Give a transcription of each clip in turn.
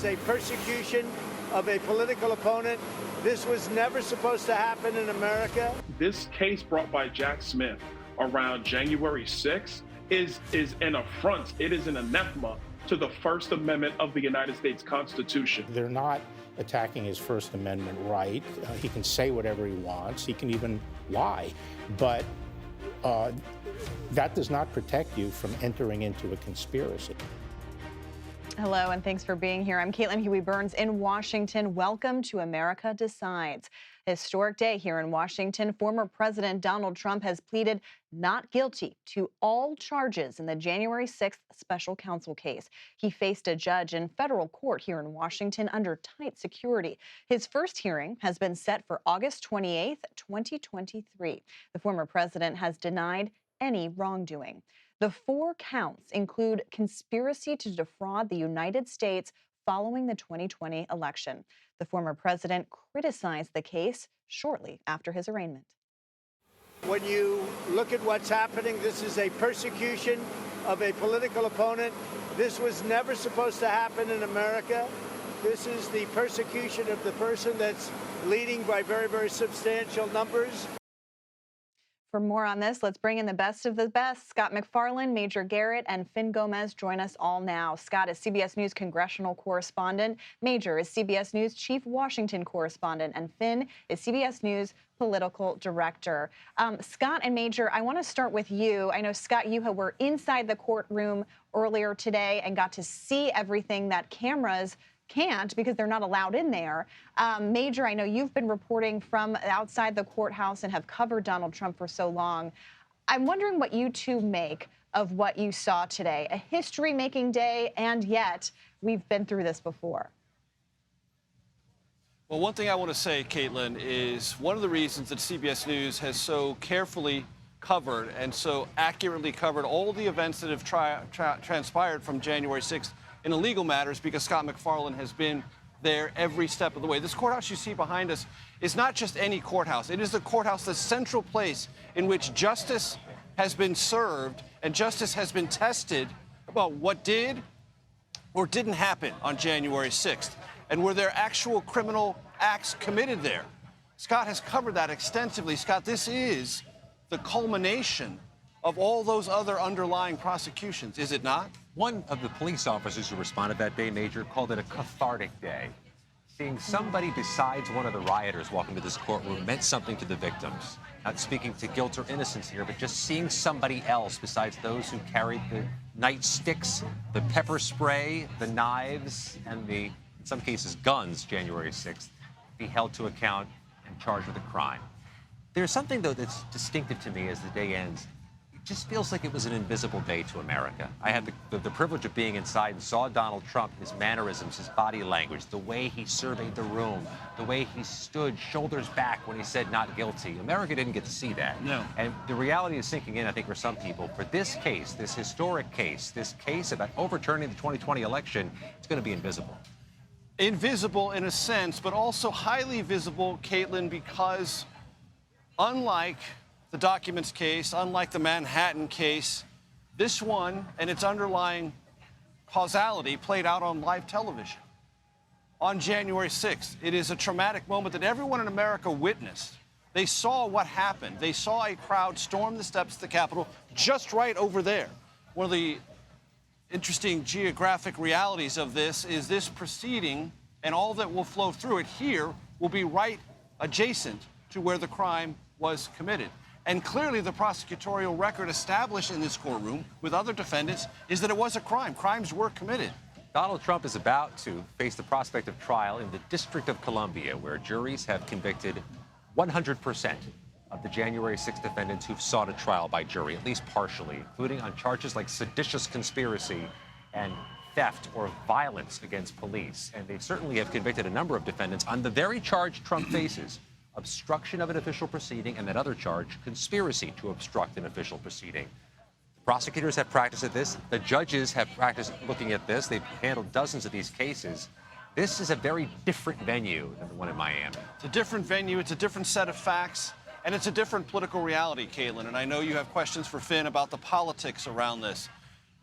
is a persecution of a political opponent. This was never supposed to happen in America. This case brought by Jack Smith around January 6th is an affront. It is an anathema to the First Amendment of the United States Constitution. They're not attacking his First Amendment right. He can say whatever he wants. He can even lie. But that does not protect you from entering into a conspiracy. Hello, and thanks for being here. I'm Caitlin Huey-Burns in Washington. Welcome to America Decides. Historic day here in Washington. Former President Donald Trump has pleaded not guilty to all charges in the January 6th special counsel case. He faced a judge in federal court here in Washington under tight security. His first hearing has been set for August 28th, 2023. The former president has denied any wrongdoing. The 4 counts include conspiracy to defraud the United States following the 2020 election. The former president criticized the case shortly after his arraignment. When you look at what's happening, this is a persecution of a political opponent. This was never supposed to happen in America. This is the persecution of the person that's leading by very, very substantial numbers. For more on this, let's bring in the best of the best. Scott MacFarlane, Major Garrett, and Finn Gomez join us all now. Scott is CBS News congressional correspondent. Major is CBS News chief Washington correspondent. And Finn is CBS News political director. Scott and Major, I want to start with you. I know, Scott, you were inside the courtroom earlier today and got to see everything that cameras can't because they're not allowed in there. Major, I know you've been reporting from outside the courthouse and have covered Donald Trump for so long. I'm wondering what you two make of what you saw today. A history-making day, and yet we've been through this before. Well, one thing I want to say, Caitlin, is one of the reasons that CBS News has so carefully covered and so accurately covered all the events that have transpired from January 6th in legal matters, because Scott MacFarlane has been there every step of the way. This courthouse you see behind us is not just any courthouse. It is the courthouse, the central place in which justice has been served and justice has been tested about what did or didn't happen on January 6th. And were there actual criminal acts committed there? Scott has covered that extensively. Scott, this is the culmination of all those other underlying prosecutions, is it not? One of the police officers who responded that day, Major, called it a cathartic day. Seeing somebody besides one of the rioters walk into this courtroom meant something to the victims. Not speaking to guilt or innocence here, but just seeing somebody else besides those who carried the nightsticks, the pepper spray, the knives, and the, in some cases, guns, January 6th, be held to account and charged with a crime. There's something, though, that's distinctive to me as the day ends. It just feels like it was an invisible day to America. I had the privilege of being inside and saw Donald Trump, his mannerisms, his body language, the way he surveyed the room, the way he stood shoulders back when he said not guilty. America didn't get to see that. No. And the reality is sinking in, I think, for some people. For this case, this historic case, this case about overturning the 2020 election, it's going to be invisible. Invisible in a sense, but also highly visible, Caitlin, because unlike the documents case, unlike the Manhattan case, this one and its underlying causality played out on live television on January 6th. It is a traumatic moment that everyone in America witnessed. They saw what happened. They saw a crowd storm the steps of the Capitol just right over there. One of the interesting geographic realities of this is this proceeding and all that will flow through it here will be right adjacent to where the crime was committed. And clearly the prosecutorial record established in this courtroom with other defendants is that it was a crime. Crimes were committed. Donald Trump is about to face the prospect of trial in the District of Columbia, where juries have convicted 100% of the January 6th defendants who've sought a trial by jury, at least partially, including on charges like seditious conspiracy and theft or violence against police. And they certainly have convicted a number of defendants on the very charge Trump faces: obstruction of an official proceeding, and that other charge, conspiracy to obstruct an official proceeding. The prosecutors have practiced at this. The judges have practiced looking at this. They've handled dozens of these cases. This is a very different venue than the one in Miami. It's a different venue. It's a different set of facts. And it's a different political reality, Caitlin. And I know you have questions for Finn about the politics around this.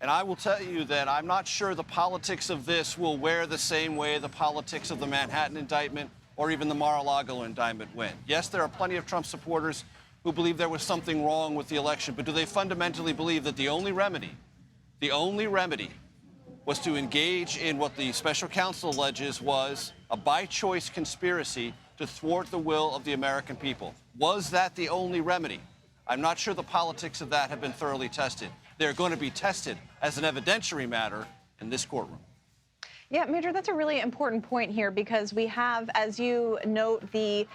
And I will tell you that I'm not sure the politics of this will wear the same way the politics of the Manhattan indictment or even the Mar-a-Lago indictment went. Yes, there are plenty of Trump supporters who believe there was something wrong with the election, but do they fundamentally believe that the only remedy was to engage in what the special counsel alleges was a by-choice conspiracy to thwart the will of the American people? Was that the only remedy? I'm not sure the politics of that have been thoroughly tested. They're going to be tested as an evidentiary matter in this courtroom. Yeah, Major, that's a really important point here because we have, as you note, the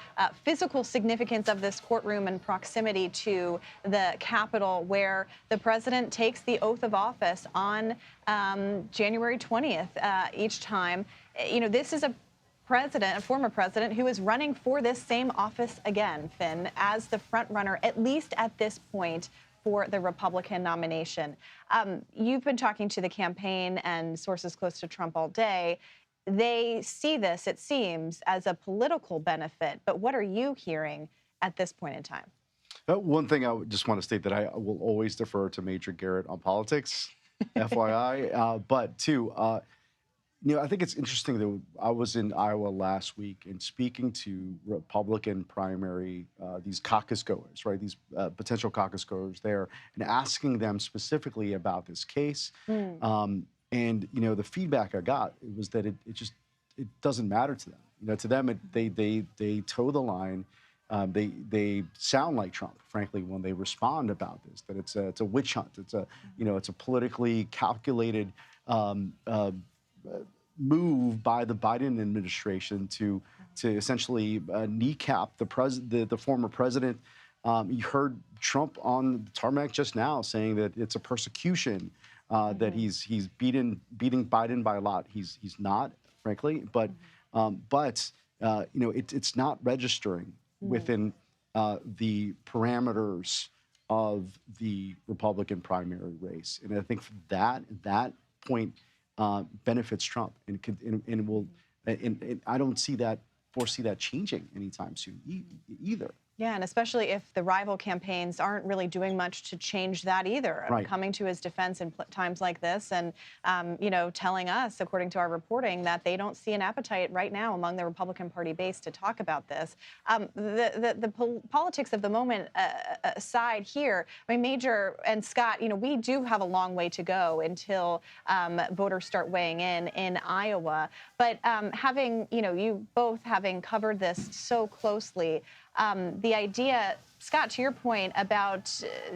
physical significance of this courtroom and proximity to the Capitol, where the president takes the oath of office on January 20th each time. You know, this is a former president, who is running for this same office again, Finn, as the front runner, at least at this point, for the Republican nomination. You've been talking to the campaign and sources close to Trump all day. They see this, it seems, as a political benefit. But what are you hearing at this point in time? One thing I would just want to state that I will always defer to Major Garrett on politics, FYI. But two, you know, I think it's interesting that I was in Iowa last week and speaking to Republican primary, these caucus goers, right? These potential caucus goers there, and asking them specifically about this case. And, you know, the feedback I got was that it doesn't matter to them. You know, to them, they toe the line. They sound like Trump, frankly, when they respond about this, that it's a witch hunt. It's a, you know, it's a politically calculated move by the Biden administration to essentially kneecap the former president. You heard Trump on the tarmac just now saying that it's a persecution, that he's beating Biden by a lot. He's not, frankly, but you know, it's not registering within the parameters of the Republican primary race, and I think that point benefits Trump, and will, and I don't foresee that changing anytime soon either. Yeah, and especially if the rival campaigns aren't really doing much to change that either. Right. Coming to his defense in times like this and, you know, telling us, according to our reporting, that they don't see an appetite right now among the Republican Party base to talk about this. The politics of the moment aside here, I mean, Major and Scott, you know, we do have a long way to go until voters start weighing in Iowa. But having, you know, you both having covered this so closely, the idea, Scott, to your point about,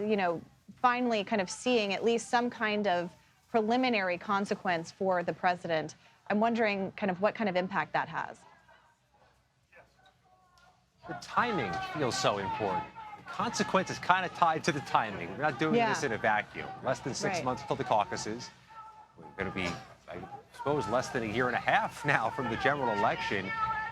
you know, finally kind of seeing at least some kind of preliminary consequence for the president, I'm wondering kind of what kind of impact that has. The timing feels so important. The consequence is kind of tied to the timing. We're not doing this in a vacuum. Less than 6 months till the caucuses. We're going to be, I suppose, less than a year and a half now from the general election.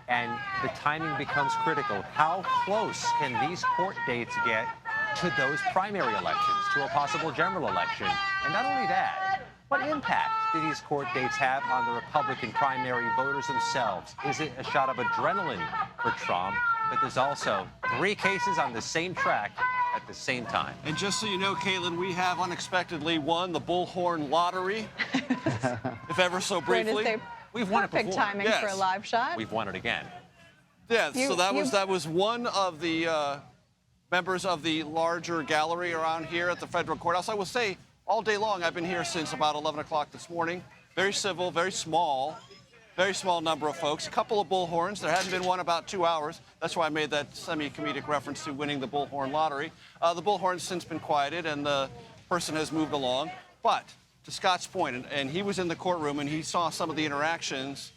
And the timing becomes critical. How close can these court dates get to those primary elections, to a possible general election? And not only that, what impact do these court dates have on the Republican primary voters themselves? Is it a shot of adrenaline for Trump? But there's also 3 cases on the same track at the same time. And just so you know, Caitlin, we have unexpectedly won the Bullhorn lottery, if ever so briefly. We've won it before. Perfect timing for a live shot. We've won it again. Yeah, so that was one of the members of the larger gallery around here at the federal courthouse. I will say, all day long, I've been here since about 11 o'clock this morning. Very civil, very small number of folks. A couple of bullhorns. There hadn't been one about 2 hours. That's why I made that semi-comedic reference to winning the Bullhorn lottery. The bullhorn's since been quieted, and the person has moved along. But to Scott's point, and he was in the courtroom and he saw some of the interactions,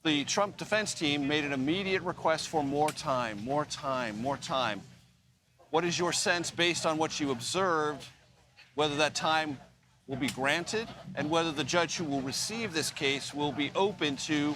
the Trump defense team made an immediate request for more time. What is your sense, based on what you observed, whether that time will be granted and whether the judge who will receive this case will be open to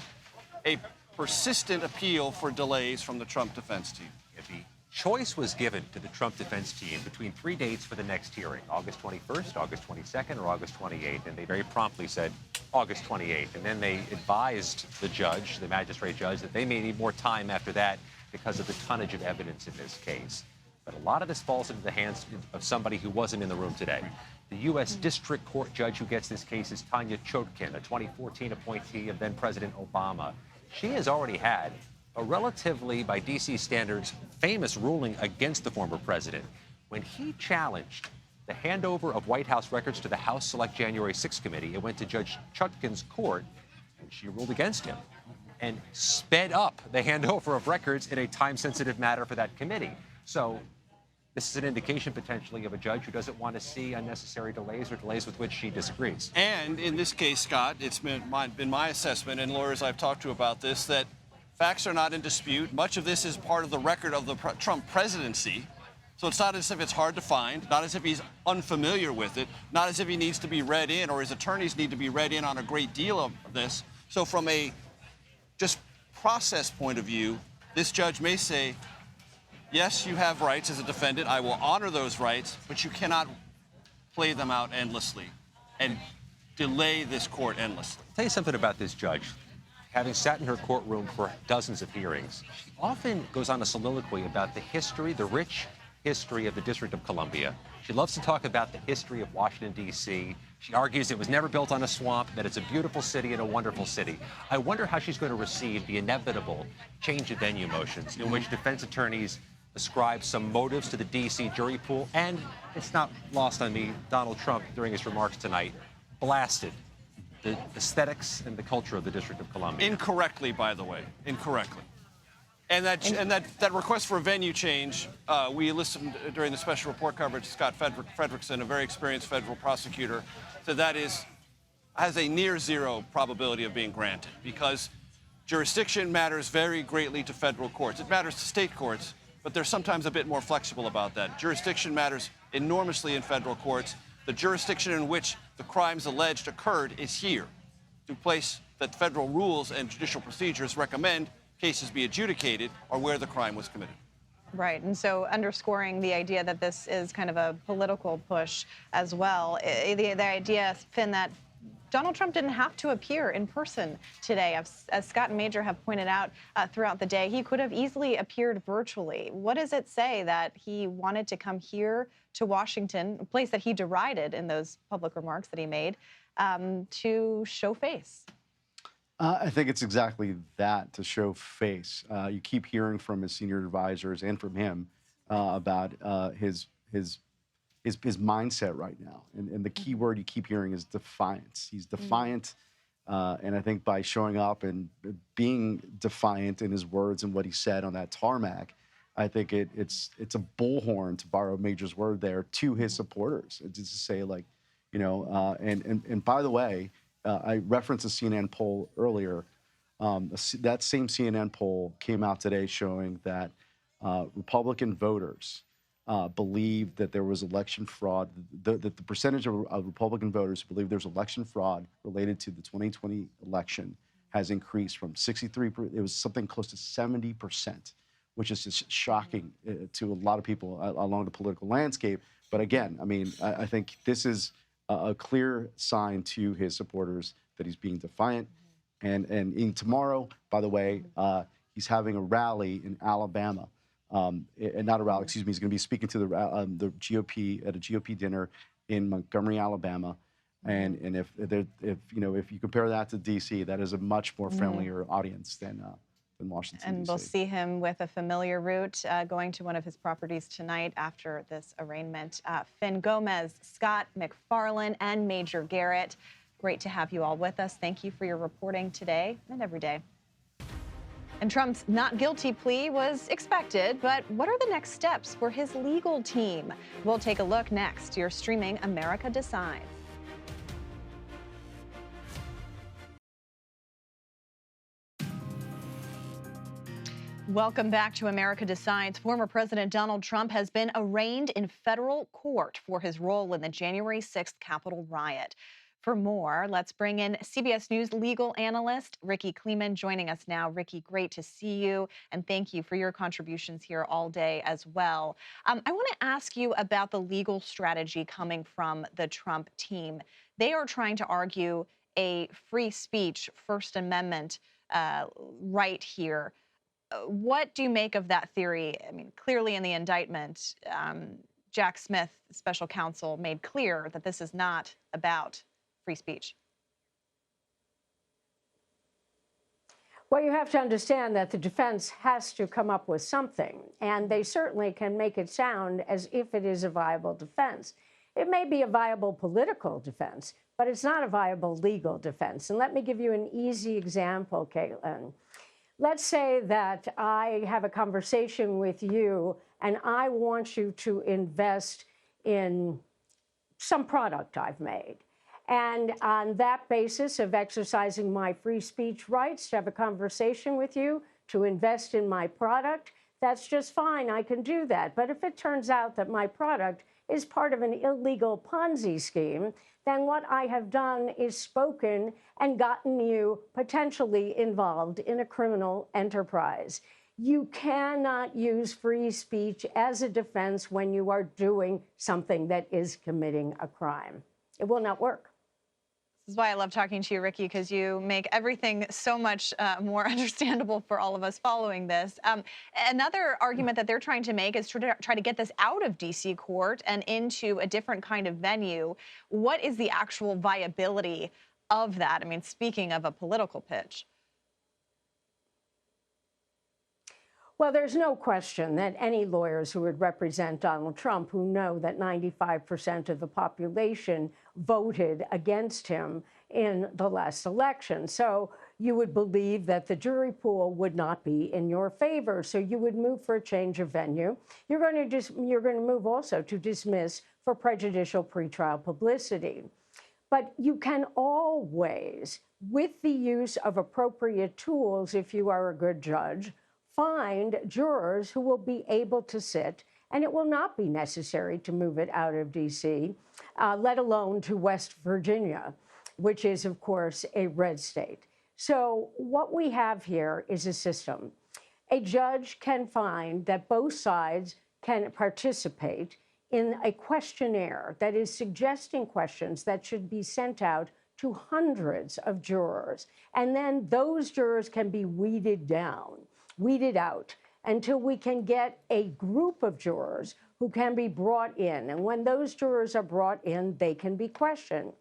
a persistent appeal for delays from the Trump defense team? The choice was given to the Trump defense team between 3 dates for the next hearing, August 21st, August 22nd, or August 28th, and they very promptly said August 28th. And then they advised the judge, the magistrate judge, that they may need more time after that because of the tonnage of evidence in this case. But a lot of this falls into the hands of somebody who wasn't in the room today. The U.S. District Court judge who gets this case is Tanya Chutkan, a 2014 appointee of then-President Obama. She has already had a relatively, by D.C. standards, famous ruling against the former president when he challenged the handover of White House records to the House Select January 6 committee. It went to Judge Chutkan's court, and she ruled against him and sped up the handover of records in a time-sensitive matter for that committee. So this is an indication potentially of a judge who doesn't want to see unnecessary delays or delays with which she disagrees. And in this case, Scott, it's been my assessment, and lawyers I've talked to about this, that facts are not in dispute. Much of this is part of the record of the Trump presidency. So it's not as if it's hard to find, not as if he's unfamiliar with it, not as if he needs to be read in or his attorneys need to be read in on a great deal of this. So from a just process point of view, this judge may say, yes, you have rights as a defendant. I will honor those rights, but you cannot play them out endlessly and delay this court endlessly. I'll tell you something about this judge. Having sat in her courtroom for dozens of hearings, she often goes on a soliloquy about the history, the rich history of the District of Columbia. She loves to talk about the history of Washington, D.C. She argues it was never built on a swamp, that it's a beautiful city and a wonderful city. I wonder how she's going to receive the inevitable change of venue motions in which defense attorneys ascribe some motives to the D.C. jury pool. And it's not lost on me, Donald Trump, during his remarks tonight, blasted the aesthetics and the culture of the District of Columbia. Incorrectly, by the way, incorrectly. And that request for a venue change, we listened during the special report coverage to Scott Fredrickson, a very experienced federal prosecutor, that has a near zero probability of being granted because jurisdiction matters very greatly to federal courts. It matters to state courts, but they're sometimes a bit more flexible about that. Jurisdiction matters enormously in federal courts. The jurisdiction in which the crimes alleged occurred is here, to place that federal rules and judicial procedures recommend cases be adjudicated or where the crime was committed. Right, and so underscoring the idea that this is kind of a political push as well, the idea, Finn, that Donald Trump didn't have to appear in person today. As Scott and Major have pointed out throughout the day, he could have easily appeared virtually. What does it say that he wanted to come here to Washington, a place that he derided in those public remarks that he made, to show face? I think it's exactly that, to show face. You keep hearing from his senior advisors and from him about his mindset right now. And the key word you keep hearing is defiance. He's defiant. And I think by showing up and being defiant in his words and what he said on that tarmac, I think it's a bullhorn, to borrow Major's word there, to his supporters. It's just to say, like, you know, and by the way, I referenced a CNN poll earlier. That same CNN poll came out today showing that Republican voters believe that there was election fraud, that the percentage of Republican voters who believe there's election fraud related to the 2020 election has increased from 63%, it was something close to 70%, which is just shocking to a lot of people along the political landscape. But again, I mean, I think this is a clear sign to his supporters that he's being defiant. And tomorrow, by the way, he's having a rally in Alabama. Not a rally, excuse me. He's going to be speaking to the GOP at a GOP dinner in Montgomery, Alabama. And if you compare that to D.C., that is a much more friendlier audience than Washington, and D.C. we'll see him with a familiar route going to one of his properties tonight after this arraignment. Finn Gomez, Scott McFarlane, and Major Garrett, great to have you all with us. Thank you for your reporting today and every day. And Trump's not guilty plea was expected, but what are the next steps for his legal team? We'll take a look next. You're streaming America Decides. Welcome back to America Decides. Former President Donald Trump has been arraigned in federal court for his role in the January 6th Capitol riot. For more, let's bring in CBS News legal analyst Ricky Kleeman joining us now. Ricky, great to see you, and thank you for your contributions here all day as well. I want to ask you about the legal strategy coming from the Trump team. They are trying to argue a free speech, First Amendment right here. What do you make of that theory? I mean, clearly in the indictment, Jack Smith, special counsel, made clear that this is not about free speech. Well, you have to understand that the defense has to come up with something, and they certainly can make it sound as if it is a viable defense. It may be a viable political defense, but it's not a viable legal defense. And let me give you an easy example, Caitlin. Let's say that I have a conversation with you, and I want you to invest in some product I've made. And on that basis of exercising my free speech rights to have a conversation with you, to invest in my product, that's just fine. I can do that. But if it turns out that my product is part of an illegal Ponzi scheme, then what I have done is spoken and gotten you potentially involved in a criminal enterprise. You cannot use free speech as a defense when you are doing something that is committing a crime. It will not work. This is why I love talking to you, Ricky, because you make everything so much more understandable for all of us following this. Another argument that they're trying to make is to try to get this out of D.C. court and into a different kind of venue. What is the actual viability of that? I mean, speaking of a political pitch. Well, there's no question that any lawyers who would represent Donald Trump, who know that 95% of the population voted against him in the last election. So you would believe that the jury pool would not be in your favor. So you would move for a change of venue. You're going to move also to dismiss for prejudicial pretrial publicity. But you can always, with the use of appropriate tools, if you are a good judge, find jurors who will be able to sit, and it will not be necessary to move it out of D.C., let alone to West Virginia, which is, of course, a red state. So what we have here is a system. A judge can find that both sides can participate in a questionnaire that is suggesting questions that should be sent out to hundreds of jurors. And then those jurors can be weeded out until we can get a group of jurors who can be brought in. And when those jurors are brought in, they can be questioned.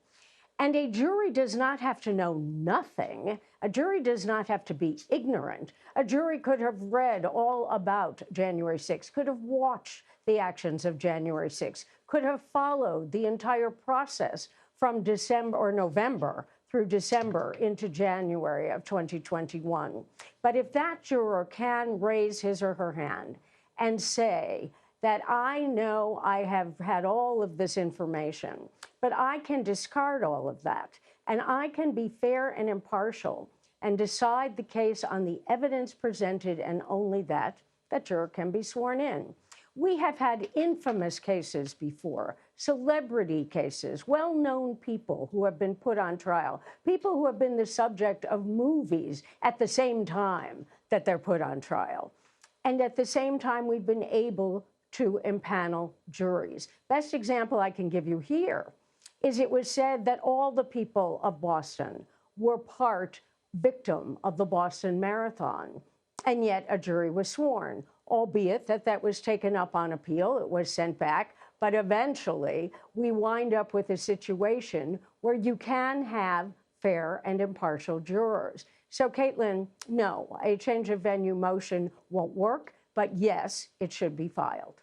And a jury does not have to know nothing. A jury does not have to be ignorant. A jury could have read all about January 6th, could have watched the actions of January 6th, could have followed the entire process from December or November through December into January of 2021. But if that juror can raise his or her hand and say that I know I have had all of this information, but I can discard all of that, and I can be fair and impartial and decide the case on the evidence presented and only that, that juror can be sworn in. We have had infamous cases before, celebrity cases, well-known people who have been put on trial, people who have been the subject of movies at the same time that they're put on trial. And at the same time, we've been able to impanel juries. Best example I can give you here is it was said that all the people of Boston were victim of the Boston Marathon, and yet a jury was sworn, albeit that was taken up on appeal. It was sent back. But eventually, we wind up with a situation where you can have fair and impartial jurors. So, Caitlin, no, a change of venue motion won't work, but yes, it should be filed.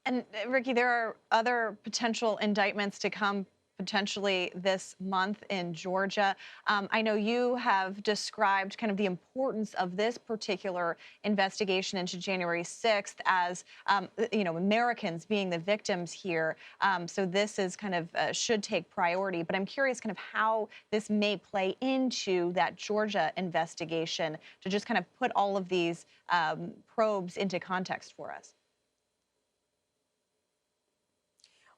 And Ricky, there are other potential indictments to come potentially this month in Georgia. I know you have described kind of the importance of this particular investigation into January 6th as, Americans being the victims here. So this is kind of should take priority. But I'm curious kind of how this may play into that Georgia investigation to just kind of put all of these probes into context for us.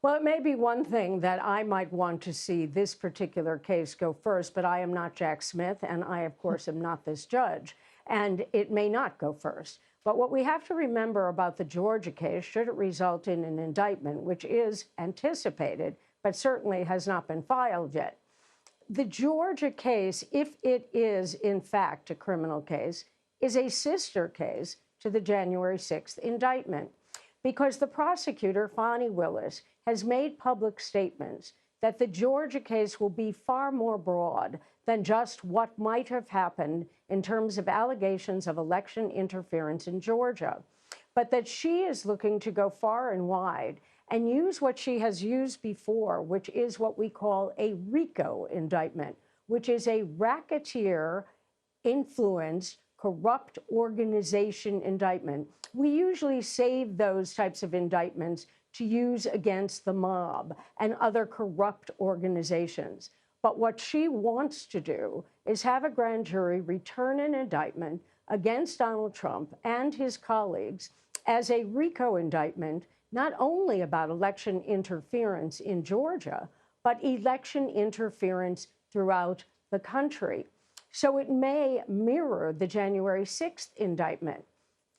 Well, it may be one thing that I might want to see this particular case go first, but I am not Jack Smith, and I, of course, am not this judge, and it may not go first. But what we have to remember about the Georgia case, should it result in an indictment, which is anticipated, but certainly has not been filed yet, the Georgia case, if it is, in fact, a criminal case, is a sister case to the January 6th indictment. because the prosecutor, Fani Willis, has made public statements that the Georgia case will be far more broad than just what might have happened in terms of allegations of election interference in Georgia, but that she is looking to go far and wide and use what she has used before, which is what we call a RICO indictment, which is a racketeer influenced corrupt organization indictment. We usually save those types of indictments to use against the mob and other corrupt organizations. But what she wants to do is have a grand jury return an indictment against Donald Trump and his colleagues as a RICO indictment, not only about election interference in Georgia, but election interference throughout the country. So it may mirror the January 6th indictment.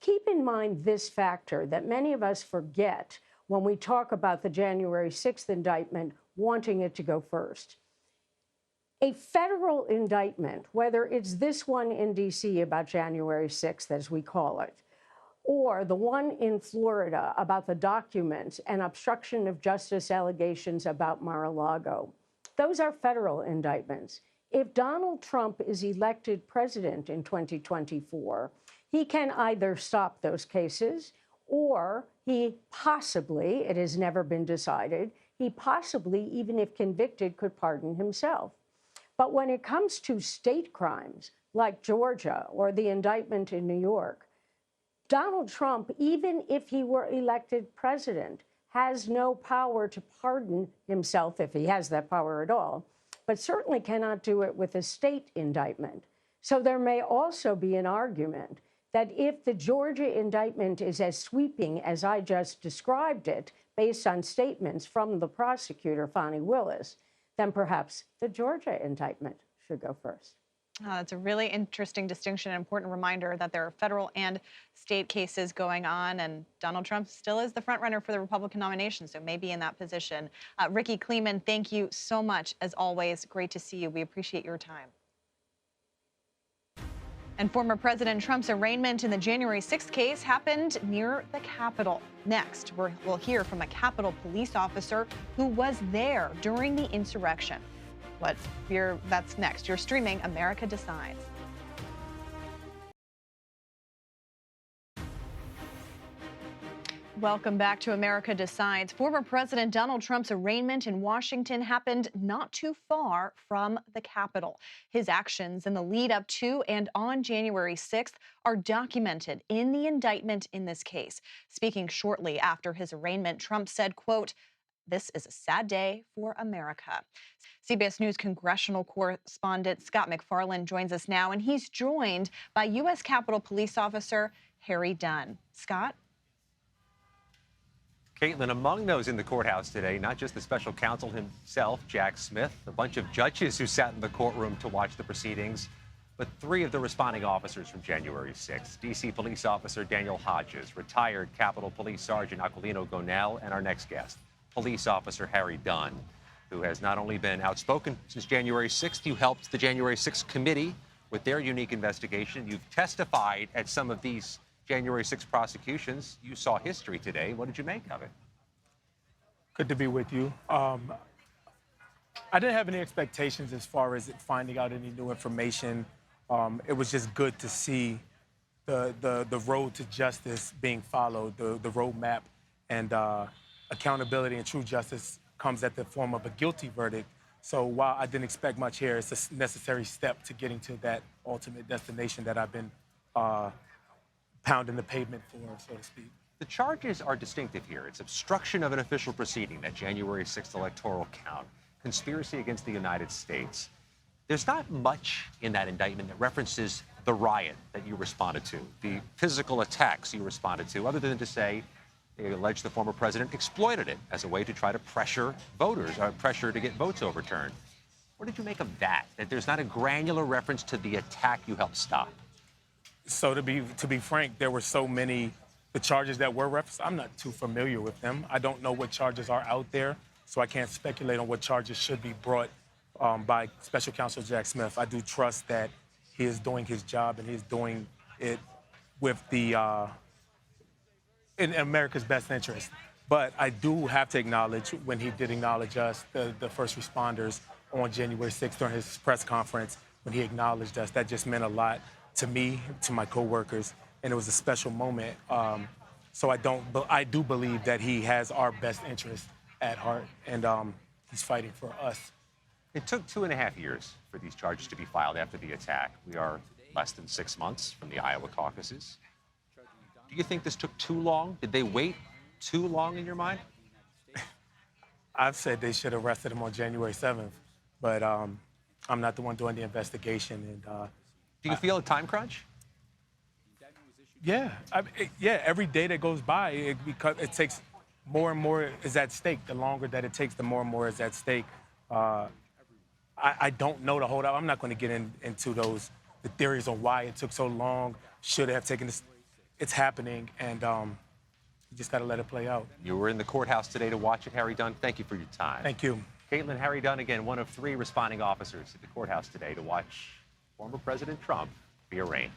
Keep in mind this factor that many of us forget when we talk about the January 6th indictment, wanting it to go first. A federal indictment, whether it's this one in D.C. about January 6th, as we call it, or the one in Florida about the documents and obstruction of justice allegations about Mar-a-Lago, those are federal indictments. If Donald Trump is elected president in 2024, he can either stop those cases or he possibly, it has never been decided, he possibly, even if convicted, could pardon himself. But when it comes to state crimes like Georgia or the indictment in New York, Donald Trump, even if he were elected president, has no power to pardon himself, if he has that power at all, but certainly cannot do it with a state indictment. So there may also be an argument that if the Georgia indictment is as sweeping as I just described it, based on statements from the prosecutor, Fani Willis, then perhaps the Georgia indictment should go first. That's a really interesting distinction, an important reminder that there are federal and state cases going on, and Donald Trump still is the front runner for the Republican nomination, so maybe in that position. Ricky Kleeman, thank you so much. As always, great to see you. We appreciate your time. And former President Trump's arraignment in the January 6th case happened near the Capitol. Next, we'll hear from a Capitol police officer who was there during the insurrection. That's next. You're streaming America Decides. Welcome back to America Decides. Former President Donald Trump's arraignment in Washington happened not too far from the Capitol. His actions in the lead up to and on January 6th are documented in the indictment in this case. Speaking shortly after his arraignment, Trump said, quote, "This is a sad day for America." CBS News congressional correspondent Scott McFarland joins us now, and he's joined by U.S. Capitol Police Officer Harry Dunn. Scott? Caitlin, among those in the courthouse today, not just the special counsel himself, Jack Smith, a bunch of judges who sat in the courtroom to watch the proceedings, but three of the responding officers from January 6th. D.C. Police Officer Daniel Hodges, retired Capitol Police Sergeant Aquilino Gonell, and our next guest, Police Officer Harry Dunn, who has not only been outspoken since January 6th, you helped the January 6th committee with their unique investigation. You've testified at some of these January 6th prosecutions. You saw history today. What did you make of it? Good to be with you. I didn't have any expectations as far as finding out any new information. It was just good to see the road to justice being followed, the roadmap, and accountability and true justice comes at the form of a guilty verdict. So while I didn't expect much here, it's a necessary step to getting to that ultimate destination that I've been pounding the pavement for, so to speak. The charges are distinctive here. It's obstruction of an official proceeding, that January 6th electoral count, conspiracy against the United States. There's not much in that indictment that references the riot that you responded to, the physical attacks you responded to, other than to say they allege the former president exploited it as a way to try to pressure voters, or pressure to get votes overturned. What did you make of that? That there's not a granular reference to the attack you helped stop? So to be frank, there were so many, the charges that were referenced, I'm not too familiar with them. I don't know what charges are out there, so I can't speculate on what charges should be brought by Special Counsel Jack Smith. I do trust that he is doing his job and he's doing it with the in America's best interest. But I do have to acknowledge when he did acknowledge us, the first responders, on January 6th during his press conference, when he acknowledged us, that just meant a lot to me, to my coworkers, and it was a special moment. So I do believe that he has our best interest at heart, and he's fighting for us. It took 2.5 years for these charges to be filed after the attack. We are less than 6 months from the Iowa caucuses. Do you think this took too long? Did they wait too long in your mind? I've said they should have arrested him on January 7th, but I'm not the one doing the investigation. And do you feel a time crunch? Yeah, every day that goes by, because it takes more and more is at stake. The longer that it takes, the more and more is at stake. I don't know the hold up. I'm not going to get into the theories on why it took so long. Should it have taken this? It's happening, and you just got to let it play out. You were in the courthouse today to watch it, Harry Dunn. Thank you for your time. Thank you. Caitlin, Harry Dunn, again, one of 3 responding officers at the courthouse today to watch former President Trump be arraigned.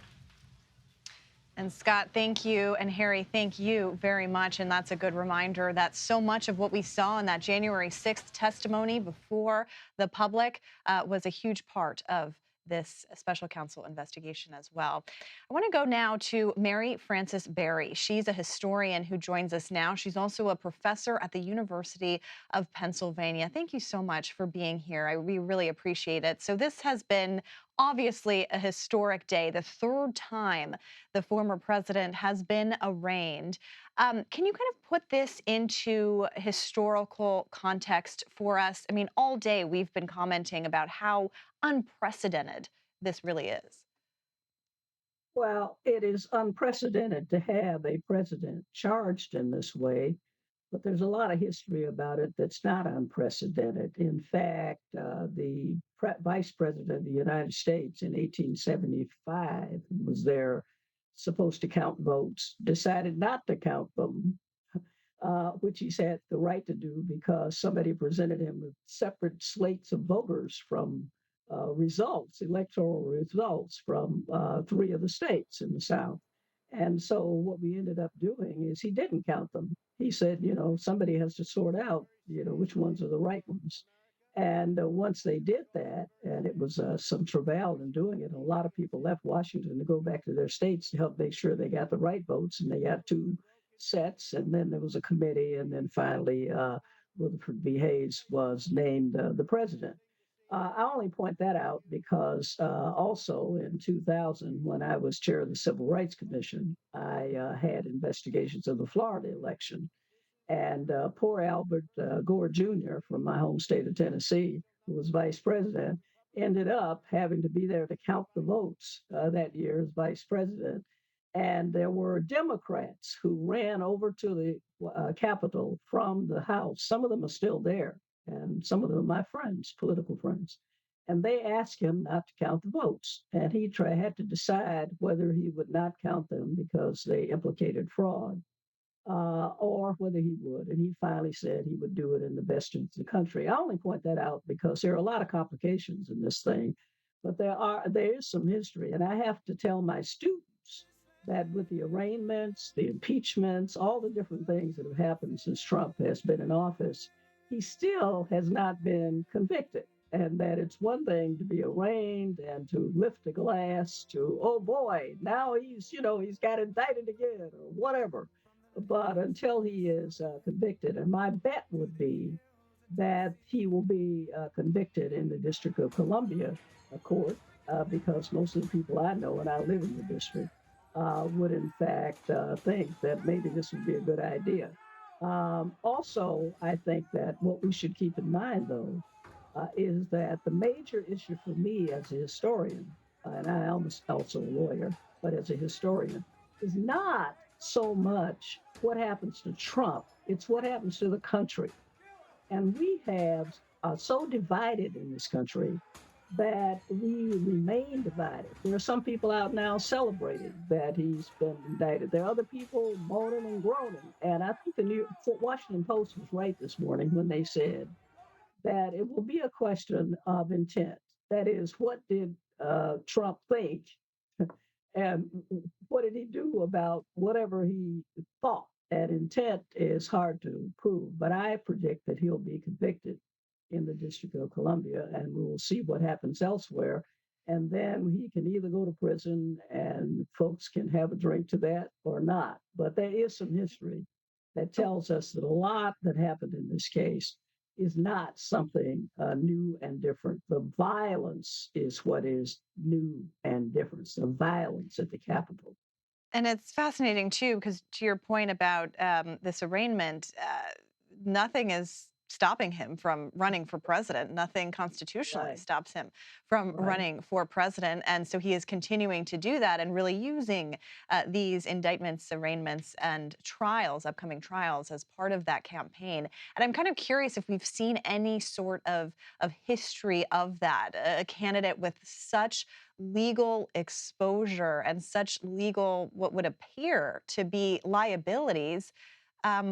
And Scott, thank you. And Harry, thank you very much. And that's a good reminder that so much of what we saw in that January 6th testimony before the public was a huge part of this special counsel investigation as well. I want to go now to Mary Frances Berry. She's a historian who joins us now. She's also a professor at the University of Pennsylvania. Thank you so much for being here. We really appreciate it. So this has been obviously a historic day, the 3rd time the former president has been arraigned. Can you kind of put this into historical context for us? I mean, all day we've been commenting about how unprecedented this really is. Well, it is unprecedented to have a president charged in this way, but there's a lot of history about it that's not unprecedented. In fact, the vice president of the United States in 1875 was there supposed to count votes, decided not to count them, which he's had the right to do because somebody presented him with separate slates of voters from electoral results from 3 of the states in the South. And so what we ended up doing is he didn't count them. He said, somebody has to sort out, which ones are the right ones. And once they did that, and it was some travail in doing it, a lot of people left Washington to go back to their states to help make sure they got the right votes, and they got 2 sets, and then there was a committee, and then finally Rutherford B. Hayes was named the president. I only point that out because also in 2000, when I was chair of the Civil Rights Commission, I had investigations of the Florida election. And poor Albert Gore Jr. from my home state of Tennessee, who was vice president, ended up having to be there to count the votes that year as vice president. And there were Democrats who ran over to the Capitol from the House. Some of them are still there, and some of them are my friends, political friends. And they asked him not to count the votes. And he had to decide whether he would not count them because they implicated fraud. Or whether he would. And he finally said he would do it in the best interest of the country. I only point that out because there are a lot of complications in this thing, but there is some history. And I have to tell my students that with the arraignments, the impeachments, all the different things that have happened since Trump has been in office, he still has not been convicted. And that it's one thing to be arraigned and to lift a glass to, oh boy, now he's got indicted again or whatever. But until he is convicted, and my bet would be that he will be convicted in the District of Columbia court, because most of the people I know, and I live in the district, would in fact think that maybe this would be a good idea. Also, I think that what we should keep in mind, though, is that the major issue for me as a historian, and I am also a lawyer, but as a historian, is not so much what happens to Trump, it's what happens to the country. And we have so divided in this country that we remain divided. There are some people out now celebrating that he's been indicted. There are other people moaning and groaning. And I think the Washington Post was right this morning when they said that it will be a question of intent. That is, what did Trump think? And what did he do about whatever he thought? And intent is hard to prove, but I predict that he'll be convicted in the District of Columbia, and we will see what happens elsewhere. And then he can either go to prison and folks can have a drink to that or not. But there is some history that tells us that a lot that happened in this case is not something new and different. The violence is what is new and different. The violence at the Capitol. And it's fascinating, too, because to your point about this arraignment, nothing is stopping him from running for president. Nothing constitutionally Right. stops him from Right. running for president. And so he is continuing to do that and really using these indictments, arraignments, and trials, upcoming trials, as part of that campaign. And I'm kind of curious if we've seen any sort of history of that, a candidate with such legal exposure and such legal, what would appear to be liabilities,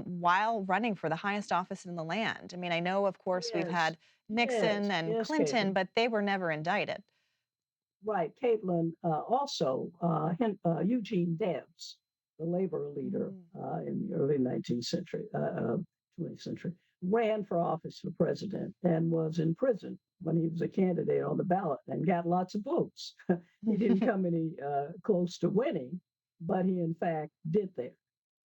while running for the highest office in the land. I mean, I know, of course, we've Yes. had Nixon and Yes, Clinton, Caitlin. but they were never indicted. Right. Caitlin, also, Eugene Debs, the labor leader in the early 19th century, 20th century, ran for office for president and was in prison when he was a candidate on the ballot and got lots of votes. He didn't come any close to winning, but he, in fact, did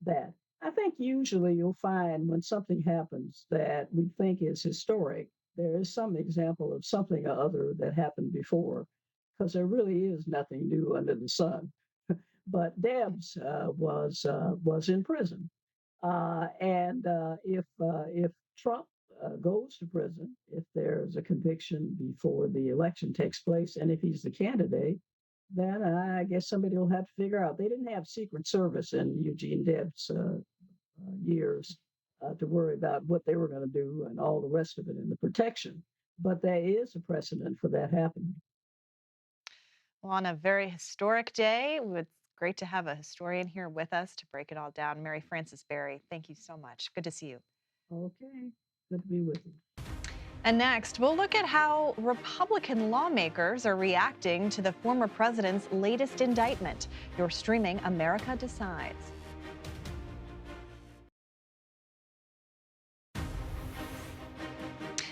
that. I think usually you'll find when something happens that we think is historic, there is some example of something or other that happened before, because there really is nothing new under the sun. But Debs was in prison, and if Trump goes to prison, if there's a conviction before the election takes place, and if he's the candidate, then I guess somebody will have to figure out. They didn't have Secret Service in Eugene Debs' years to worry about what they were going to do and all the rest of it and the protection. But there is a precedent for that happening. Well, on a very historic day, it's great to have a historian here with us to break it all down. Mary Frances Berry, thank you so much. Good to see you. Okay, good to be with you. And next, we'll look at how Republican lawmakers are reacting to the former president's latest indictment. You're streaming America Decides.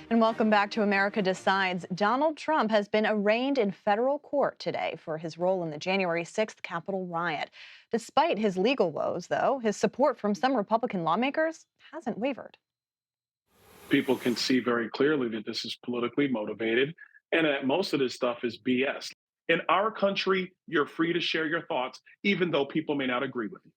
And welcome back to America Decides. Donald Trump has been arraigned in federal court today for his role in the January 6th Capitol riot. Despite his legal woes, though, his support from some Republican lawmakers hasn't wavered. People can see very clearly that this is politically motivated and that most of this stuff is BS. In our country, you're free to share your thoughts, even though people may not agree with you.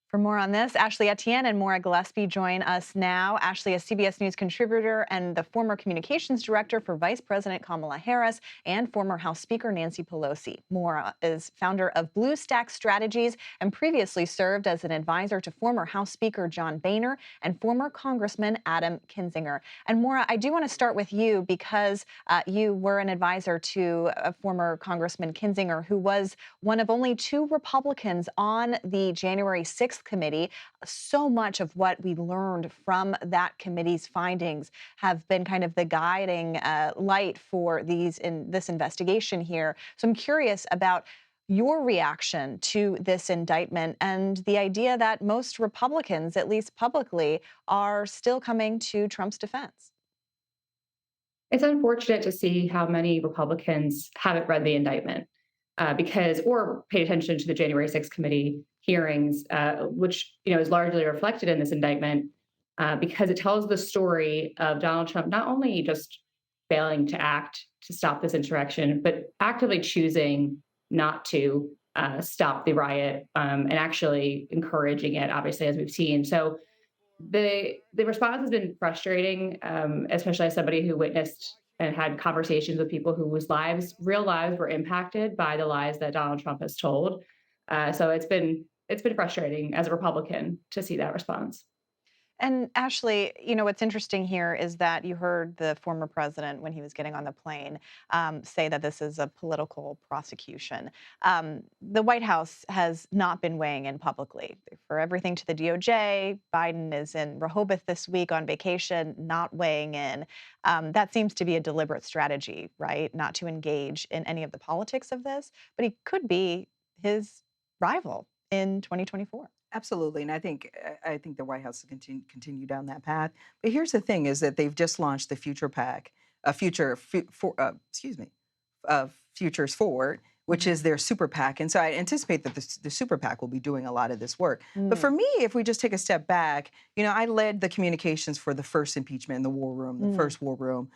For more on this, Ashley Etienne and Maura Gillespie join us now. Ashley, a CBS News contributor and the former communications director for Vice President Kamala Harris and former House Speaker Nancy Pelosi. Maura is founder of Blue Stack Strategies and previously served as an advisor to former House Speaker John Boehner and former Congressman Adam Kinzinger. And Maura, I do want to start with you because you were an advisor to former Congressman Kinzinger, who was one of only 2 Republicans on the January 6th committee. So much of what we learned from that committee's findings have been kind of the guiding light for this investigation here. So I'm curious about your reaction to this indictment and the idea that most Republicans, at least publicly, are still coming to Trump's defense. It's unfortunate to see how many Republicans haven't read the indictment or paid attention to the January 6th committee hearings, which is largely reflected in this indictment, because it tells the story of Donald Trump not only just failing to act to stop this insurrection, but actively choosing not to stop the riot and actually encouraging it, obviously, as we've seen. So the response has been frustrating, especially as somebody who witnessed and had conversations with people whose real lives were impacted by the lies that Donald Trump has told. So it's been frustrating as a Republican to see that response. And Ashley, what's interesting here is that you heard the former president, when he was getting on the plane, say that this is a political prosecution. The White House has not been weighing in publicly. For everything to the DOJ, Biden is in Rehoboth this week on vacation, not weighing in. That seems to be a deliberate strategy, right? Not to engage in any of the politics of this, but he could be his rival in 2024. Absolutely, and I think the White House will continue down that path. But here's the thing: is that they've just launched the Future PAC, excuse me, Futures Forward, which is their super PAC, and so I anticipate that the super PAC will be doing a lot of this work. But for me, if we just take a step back, I led the communications for the first impeachment in the war room, the first war room,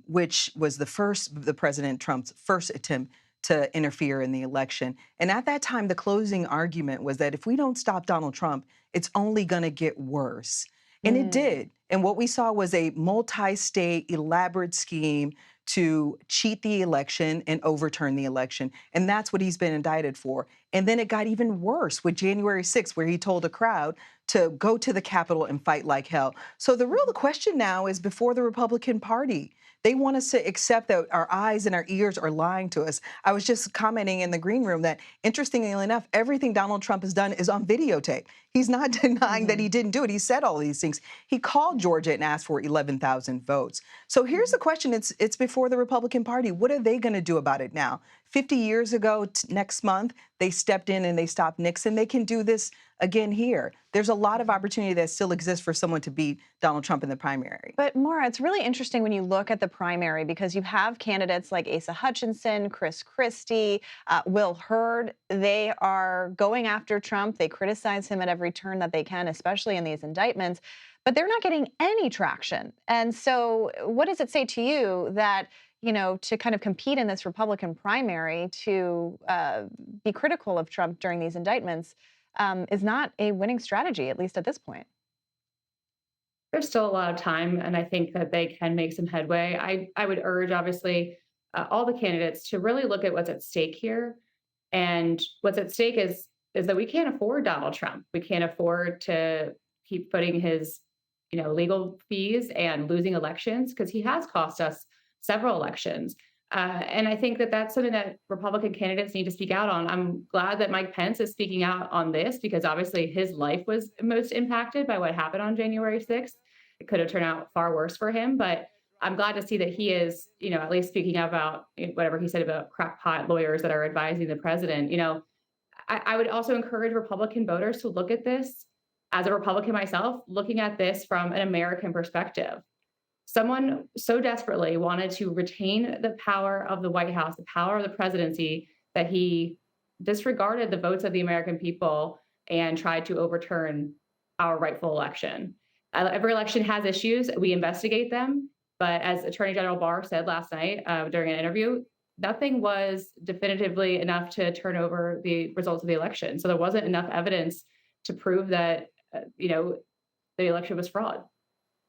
which was the President Trump's first attempt to interfere in the election. And at that time, the closing argument was that if we don't stop Donald Trump, it's only going to get worse. And it did. And what we saw was a multi-state elaborate scheme to cheat the election and overturn the election. And that's what he's been indicted for. And then it got even worse with January 6th, where he told a crowd to go to the Capitol and fight like hell. So the real question now is before the Republican Party. They want us to accept that our eyes and our ears are lying to us. I was just commenting in the green room that, interestingly enough, everything Donald Trump has done is on videotape. He's not denying that he didn't do it. He said all these things. He called Georgia and asked for 11,000 votes. So here's the question. It's before the Republican Party. What are they going to do about it now? 50 years ago, next month, they stepped in and they stopped Nixon. They can do this again here. There's a lot of opportunity that still exists for someone to beat Donald Trump in the primary. But Maura, it's really interesting when you look at the primary because you have candidates like Asa Hutchinson, Chris Christie, Will Hurd. They are going after Trump. They criticize him at every turn that they can, especially in these indictments. But they're not getting any traction. And so what does it say to you that to kind of compete in this Republican primary, to be critical of Trump during these indictments is not a winning strategy, at least at this point? There's still a lot of time, and I think that they can make some headway. I would urge, obviously, all the candidates to really look at what's at stake here. And what's at stake is that we can't afford Donald Trump. We can't afford to keep putting his legal fees and losing elections, because he has cost us several elections. And I think that that's something that Republican candidates need to speak out on. I'm glad that Mike Pence is speaking out on this, because obviously his life was most impacted by what happened on January 6th. It could have turned out far worse for him, but I'm glad to see that he is, at least speaking about whatever he said about crackpot lawyers that are advising the president. I would also encourage Republican voters to look at this, as a Republican myself, looking at this from an American perspective. Someone so desperately wanted to retain the power of the White House, the power of the presidency, that he disregarded the votes of the American people and tried to overturn our rightful election. Every election has issues. We investigate them. But as Attorney General Barr said last night during an interview, nothing was definitively enough to turn over the results of the election. So there wasn't enough evidence to prove that, the election was fraud.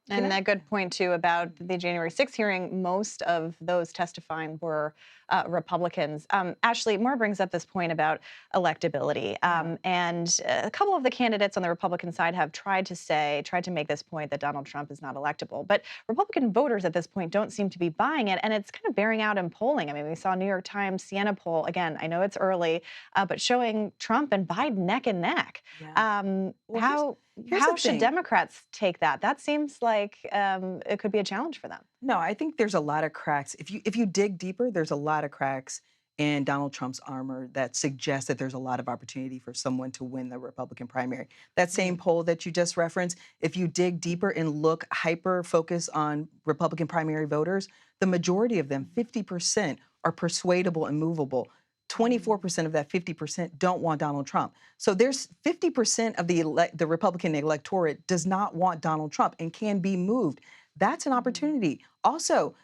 And that good point, too, about the January 6th hearing, most of those testifying were Republicans. Ashley, Maura brings up this point about electability. And a couple of the candidates on the Republican side have tried to make this point that Donald Trump is not electable. But Republican voters at this point don't seem to be buying it. And it's kind of bearing out in polling. I mean, we saw a New York Times Siena poll. Again, I know it's early, but showing Trump and Biden neck and neck. Well, How should Democrats take that? That seems like it could be a challenge for them. No, I think there's a lot of cracks. If you dig deeper, there's a lot of cracks in Donald Trump's armor that suggests that there's a lot of opportunity for someone to win the Republican primary. That same poll that you just referenced, if you dig deeper and look hyper-focus on Republican primary voters, the majority of them, 50%, are persuadable and movable. 24% of that 50% don't want Donald Trump. So there's 50% of the Republican electorate does not want Donald Trump and can be moved. That's an opportunity. Also,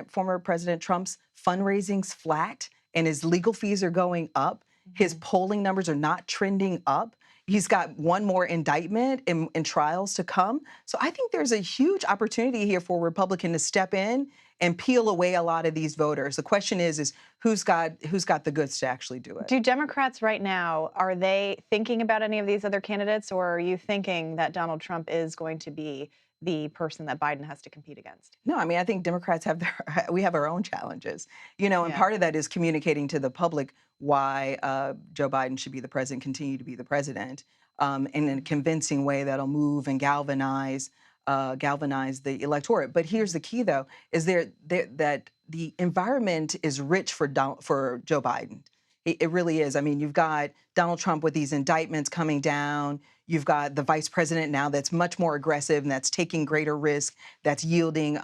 former President Trump's fundraising's flat and his legal fees are going up. His polling numbers are not trending up. He's got one more indictment and trials to come. So I think there's a huge opportunity here for a Republican to step in and peel away a lot of these voters. The question is who's got the goods to actually do it? Do Democrats right now, are they thinking about any of these other candidates, or are you thinking that Donald Trump is going to be the person that Biden has to compete against? No, I mean, I think Democrats we have our own challenges, and part of that is communicating to the public why Joe Biden should be the president, continue to be the president, in a convincing way that'll move and galvanize the electorate. But here's the key, though, is that the environment is rich for Joe Biden. It really is. I mean, you've got Donald Trump with these indictments coming down. You've got the vice president now that's much more aggressive and that's taking greater risk, that's yielding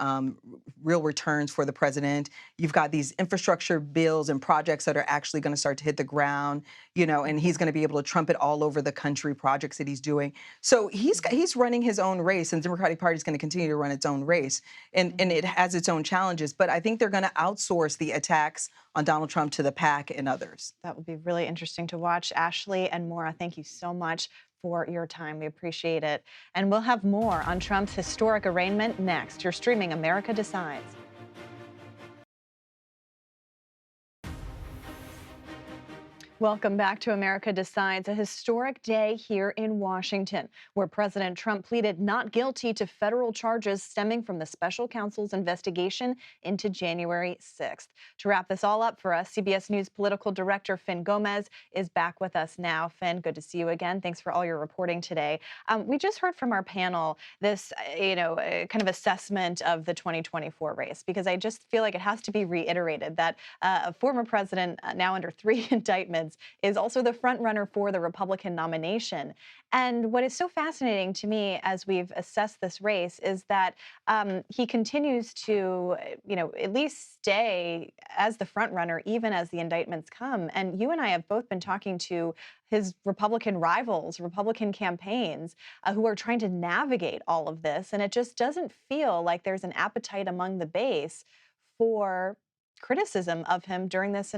real returns for the president. You've got these infrastructure bills and projects that are actually going to start to hit the ground, and he's going to be able to trumpet all over the country projects that he's doing. So he's running his own race, and the Democratic Party is going to continue to run its own race, and it has its own challenges. But I think they're going to outsource the attacks on Donald Trump to the PAC and others. That will be really interesting to watch. Ashley and Maura, thank you so much for your time. We appreciate it. And we'll have more on Trump's historic arraignment next. You're streaming America Decides. Welcome back to America Decides, a historic day here in Washington, where President Trump pleaded not guilty to federal charges stemming from the special counsel's investigation into January 6th. To wrap this all up for us, CBS News political director Fin Gomez is back with us now. Fin, good to see you again. Thanks for all your reporting today. We just heard from our panel this, kind of assessment of the 2024 race, because I just feel like it has to be reiterated that a former president, now under 3 indictments, is also the front runner for the Republican nomination. And what is so fascinating to me as we've assessed this race is that he continues to, at least stay as the front runner, even as the indictments come. And you and I have both been talking to his Republican rivals, Republican campaigns, who are trying to navigate all of this. And it just doesn't feel like there's an appetite among the base for criticism of him during these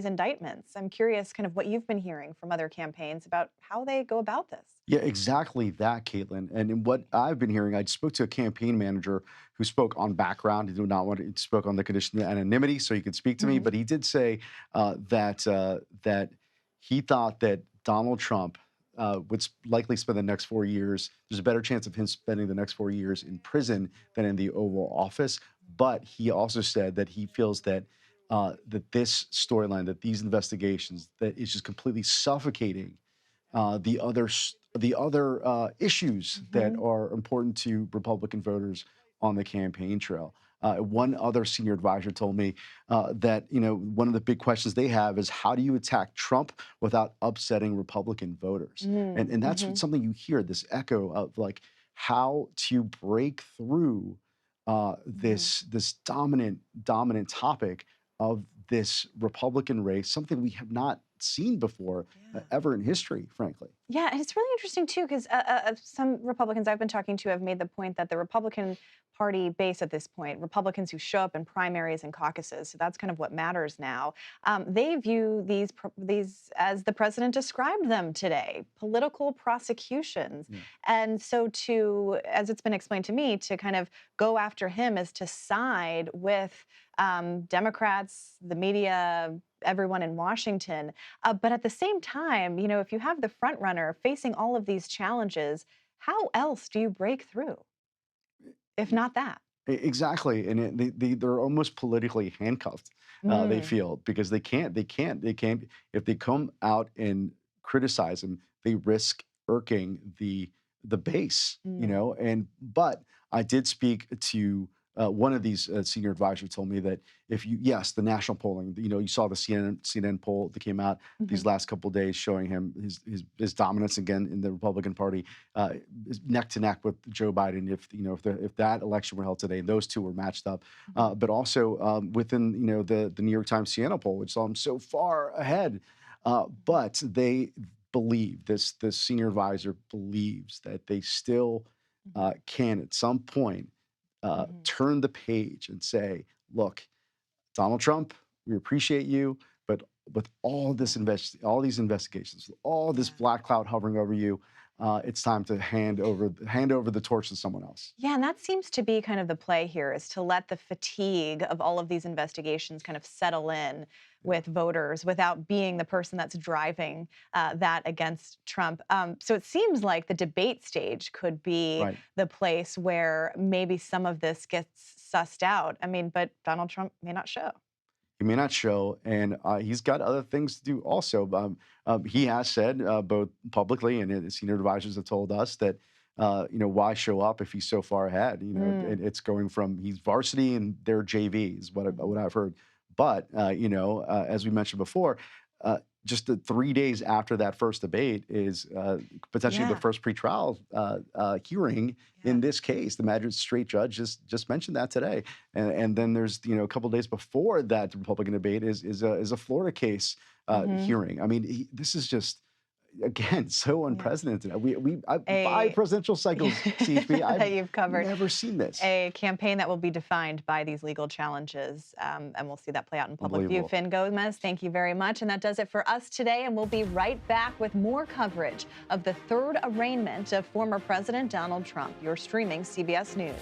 indictments. I'm curious kind of what you've been hearing from other campaigns about how they go about this. Yeah, exactly that, Caitlin. And in what I've been hearing, I spoke to a campaign manager who spoke on background. He did not want to spoke on the condition of anonymity, so he could speak to me. But he did say that he thought that Donald Trump would likely spend the next 4 years. There's a better chance of him spending the next 4 years in prison than in the Oval Office. But he also said that he feels that that this storyline, that these investigations, that is just completely suffocating the other issues that are important to Republican voters on the campaign trail. One other senior advisor told me that one of the big questions they have is how do you attack Trump without upsetting Republican voters? And that's something you hear, this echo of like how to break through this dominant topic of this Republican race, something we have not seen before ever in history, frankly. Yeah, and it's really interesting too, because some Republicans I've been talking to have made the point that the Republican Party base at this point, Republicans who show up in primaries and caucuses, so that's kind of what matters now. They view these as the president described them today, political prosecutions. And so to, as it's been explained to me, to kind of go after him is to side with Democrats, the media, everyone in Washington. But at the same time, if you have the front runner facing all of these challenges, how else do you break through, if not that? Exactly, and they're almost politically handcuffed. They feel because they can't. If they come out and criticize him, they risk irking the base. But I did speak to one of these senior advisors told me that the national polling, you saw the CNN poll that came out these last couple of days showing him his dominance again in the Republican Party, neck to neck with Joe Biden. If that election were held today, those two were matched up. But also within the New York Times CNN poll, which saw him so far ahead. But they believe this senior advisor believes that they still can at some point turn the page and say, look, Donald Trump, we appreciate you, but with all these investigations, all this black cloud hovering over you, it's time to hand over the torch to someone else. Yeah, and that seems to be kind of the play here, is to let the fatigue of all of these investigations kind of settle in with voters without being the person that's driving that against Trump. So it seems like the debate stage could be the place where maybe some of this gets sussed out. I mean, but Donald Trump may not show. He may not show, and he's got other things to do also. He has said both publicly and his senior advisors have told us that why show up if he's so far ahead? It's going from he's varsity and they're JV is what I've heard. But as we mentioned before, just 3 days after that first debate is potentially the first pretrial hearing in this case. The magistrate judge just mentioned that today, and then there's a couple days before that the Republican debate is a Florida case hearing. I mean, this is just. Again, so unprecedented. 5 presidential cycles, CHP. I've you've covered. Never seen this. A campaign that will be defined by these legal challenges, and we'll see that play out in public view. Fin Gomez, thank you very much. And that does it for us today, and we'll be right back with more coverage of the third arraignment of former President Donald Trump. You're streaming CBS News.